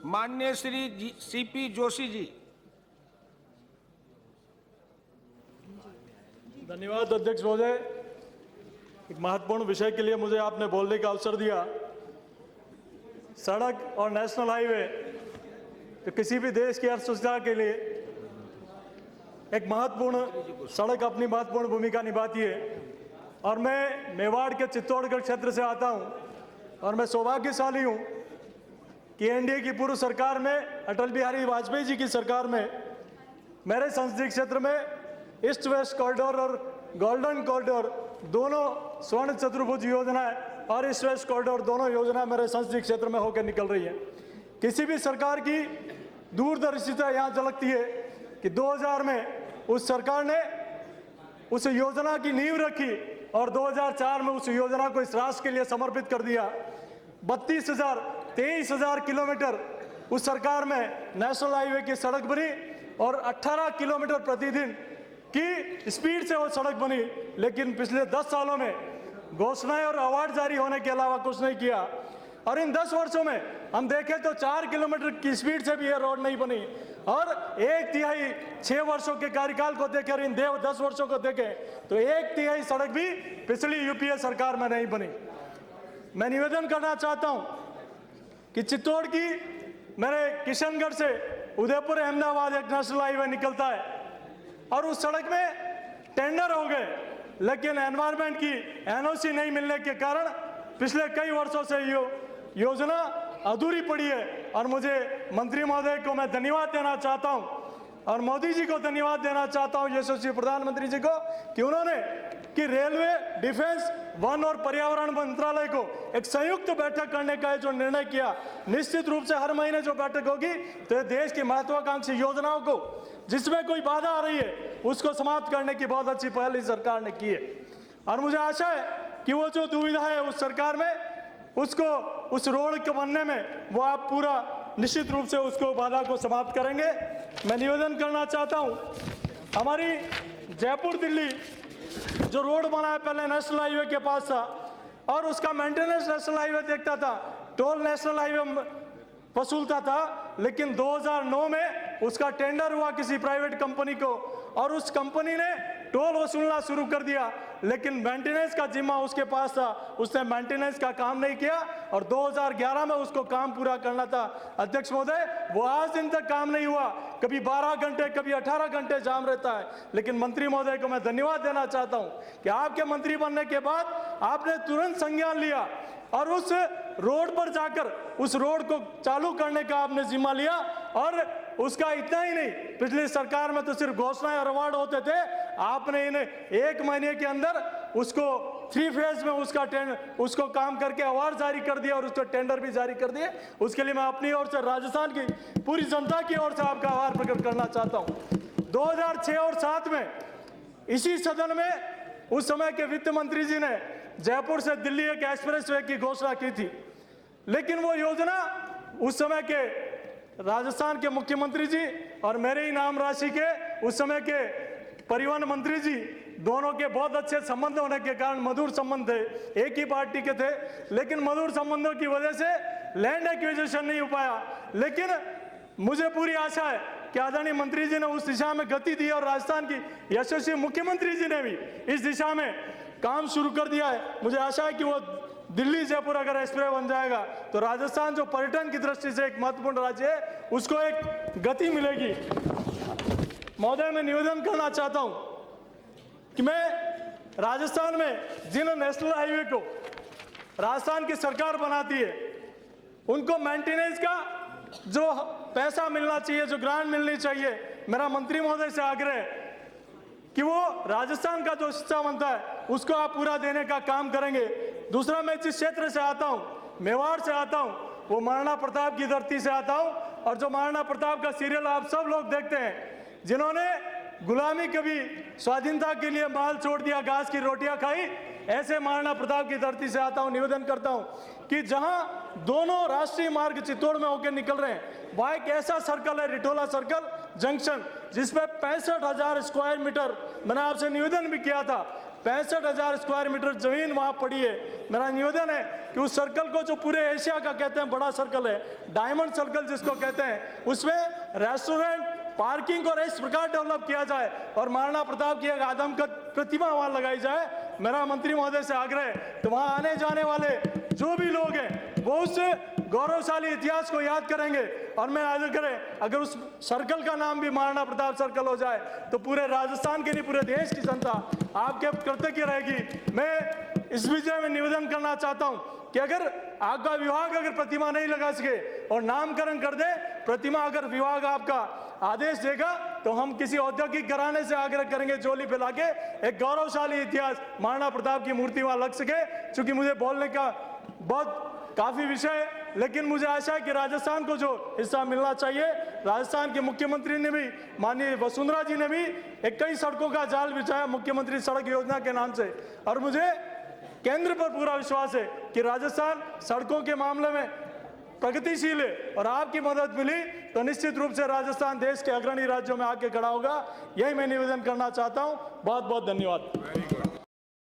माननीय श्री सीपी जोशी जी। धन्यवाद अध्यक्ष महोदय। एक महत्वपूर्ण विषय के लिए मुझे आपने बोलने का अवसर दिया। सड़क और नेशनल हाईवे तो किसी भी देश की अर्थव्यवस्था के लिए एक महत्वपूर्ण सड़क अपनी महत्वपूर्ण भूमिका निभाती है। और मैं मेवाड़ के चित्तौड़गढ़ क्षेत्र से आता हूं और मैं सौभाग्यशाली हूं कि एनडीए की पूर्व सरकार में, अटल बिहारी वाजपेयी जी की सरकार में, मेरे संसदीय क्षेत्र में ईस्ट वेस्ट कॉरिडोर और गोल्डन कॉरिडोर दोनों स्वर्ण चतुर्भुज योजनाएं और ईस्ट वेस्ट कॉरिडोर दोनों योजना मेरे संसदीय क्षेत्र में होकर निकल रही है। किसी भी सरकार की दूरदर्शिता यहाँ झलकती है कि 2000 में उस सरकार ने उस योजना की नींव रखी और 2004 में उस योजना को इस राष्ट्र के लिए समर्पित कर दिया। 23,000 किलोमीटर उस सरकार में नेशनल हाईवे की सड़क बनी और 18 किलोमीटर प्रतिदिन की स्पीड से वो सड़क बनी। लेकिन पिछले 10 सालों में घोषणाएं और अवार्ड जारी होने के अलावा कुछ नहीं किया। और इन 10 वर्षों में हम देखें तो 4 किलोमीटर की स्पीड से भी ये रोड नहीं बनी। और 1/3 6 वर्षों के कार्यकाल को देकर इन 10 वर्षों को देखें तो 1/3 सड़क भी पिछली यूपीए सरकार में नहीं बनी। मैं निवेदन करना चाहता हूं कि चित्तौड़ की मेरे किशनगढ़ से उदयपुर अहमदाबाद एक नेशनल हाईवे निकलता है और उस सड़क में टेंडर हो गए, लेकिन एनवायरमेंट की एनओसी नहीं मिलने के कारण पिछले कई वर्षों से योजना अधूरी पड़ी है। और मुझे मंत्री महोदय को मैं धन्यवाद देना चाहता हूं और मोदी जी को धन्यवाद देना चाहता हूं, यशस्वी प्रधानमंत्री जी को, कि उन्होंने कि रेलवे, डिफेंस, वन और पर्यावरण मंत्रालय को एक संयुक्त बैठक करने का जो निर्णय किया। निश्चित रूप से हर महीने जो बैठक होगी तो देश की महत्वाकांक्षी योजनाओं को जिसमें कोई बाधा आ रही है उसको समाप्त करने की बहुत अच्छी पहल इस सरकार ने की है। और मुझे आशा है कि वो जो दुविधा है उस सरकार में उसको उस रोड के बनने में वो आप पूरा निश्चित रूप से उसको बाधा को समाप्त करेंगे। मैं निवेदन करना चाहता हूं, हमारी जयपुर दिल्ली जो रोड बना है पहले नेशनल हाईवे के पास था और उसका मेंटेनेंस नेशनल हाईवे देखता था, टोल नेशनल हाईवे वसूलता था। लेकिन 2009 में उसका टेंडर हुआ किसी प्राइवेट कंपनी को और उस कंपनी ने टोल वसूलना शुरू कर दिया, लेकिन मेंटेनेंस का जिम्मा उसके पास था। उसने मेंटेनेंस का काम नहीं किया और 2011 में उसको काम पूरा करना था। अध्यक्ष महोदय, वो आज दिन तक काम नहीं हुआ। कभी 12 घंटे, कभी 18 घंटे जाम रहता है। लेकिन मंत्री महोदय को मैं धन्यवाद देना चाहता हूं कि आपके मंत्री बनने के बाद आपने तुरंत संज्ञान लिया और उस रोड पर जाकर उस रोड को चालू करने का आपने जिम्मा लिया। और उसका इतना ही नहीं, पिछली सरकार में तो सिर्फ घोषणाएं और अवार्ड होते थे, आपने इन्हें 1 महीने के अंदर उसको 3 फेज में उसको काम करके अवार्ड जारी कर दिया और उसको टेंडर भी जारी कर दिए। उसके लिए मैं अपनी ओर से, राजस्थान की पूरी जनता की ओर से आपका आभार प्रकट करना चाहता हूं। 2006 और 2007 में इसी सदन में उस समय के वित्त मंत्री जी ने जयपुर से दिल्ली एक एक्सप्रेसवे की घोषणा की थी, लेकिन वो योजना उस समय के राजस्थान के मुख्यमंत्री जी और मेरे ही नाम राशि के उस समय के परिवहन मंत्री जी, दोनों के बहुत अच्छे संबंध होने के कारण, मधुर संबंध थे, एक ही पार्टी के थे, लेकिन मधुर संबंधों की वजह से लैंड एक्विजिशन नहीं हो पाया। लेकिन मुझे पूरी आशा है कि आदरणीय मंत्री जी ने उस दिशा में गति दी और राजस्थान की यशस्वी मुख्यमंत्री जी ने भी इस दिशा में काम शुरू कर दिया है। मुझे आशा है कि वो दिल्ली जयपुर अगर एक्सप्रेस बन जाएगा तो राजस्थान जो पर्यटन की दृष्टि से एक महत्वपूर्ण राज्य है उसको एक गति मिलेगी। महोदय, मैं निवेदन करना चाहता हूं कि मैं राजस्थान में जिन नेशनल हाईवे को राजस्थान की सरकार बनाती है उनको मेंटेनेंस का जो पैसा मिलना चाहिए, जो ग्रांट मिलनी चाहिए, मेरा मंत्री महोदय से आग्रह है कि वो राजस्थान का जो हिस्सा बनता है उसको आप पूरा देने का काम करेंगे। दूसरा, मैं जिस क्षेत्र से आता हूं, मेवाड़ से आता हूं, वो महाराणा प्रताप की धरती से आता हूं और जो महाराणा प्रताप का सीरियल आप सब लोग देखते हैं, जिन्होंने गुलामी कभी स्वाधीनता के लिए माल छोड़ दिया, घास की रोटियां खाई, ऐसे महाराणा प्रताप की धरती से आता हूं। निवेदन करता हूं कि जहां दोनों राष्ट्रीय मार्ग चित्तौड़ में होकर निकल रहे हैं, वहां एक ऐसा सर्कल है, रिटोला सर्कल जंक्शन, जिसमें 65,000 स्क्वायर मीटर, मैंने आपसे निवेदन भी किया था 65,000 स्क्वायर मीटर जमीन वहां पड़ी है। मेरा निवेदन है कि उस सर्कल को, जो पूरे एशिया का कहते हैं बड़ा सर्कल है, डायमंड सर्कल जिसको कहते हैं, उसमें रेस्टोरेंट, पार्किंग और इस प्रकार डेवलप किया जाए और महाराणा प्रताप की एक आदमकद प्रतिमा वहां लगाई जाए। मेरा मंत्री महोदय से आग्रह है तो वहां आने जाने वाले जो भी लोग हैं वो उस गौरवशाली इतिहास को याद करेंगे। और मैं आग्रह करें, अगर उस सर्कल का नाम भी महाराणा प्रताप सर्कल हो जाए तो पूरे राजस्थान की नहीं, पूरे देश की जनता आपके कृतज्ञ रहेगी। मैं इस विषय में निवेदन करना चाहता हूं कि अगर आपका विभाग अगर प्रतिमा नहीं लगा सके और नामकरण कर दे प्रतिमा, अगर विभाग आपका आदेश देगा तो हम किसी औद्योगिक घराने से आग्रह करेंगे झोली फैला के एक गौरवशाली इतिहास महाराणा प्रताप की मूर्ति वहां लग सके। चूंकि मुझे बोलने का बहुत काफी विषय है, लेकिन मुझे आशा है कि राजस्थान को जो हिस्सा मिलना चाहिए, राजस्थान के मुख्यमंत्री ने भी, माननीय वसुंधरा जी ने भी एक कई सड़कों का जाल बिछाया मुख्यमंत्री सड़क योजना के नाम से, और मुझे केंद्र पर पूरा विश्वास है कि राजस्थान सड़कों के मामले में प्रगतिशील है और आपकी मदद मिली तो निश्चित रूप से राजस्थान देश के अग्रणी राज्यों में आके खड़ा होगा। यही मैं निवेदन करना चाहता हूं। बहुत बहुत धन्यवाद।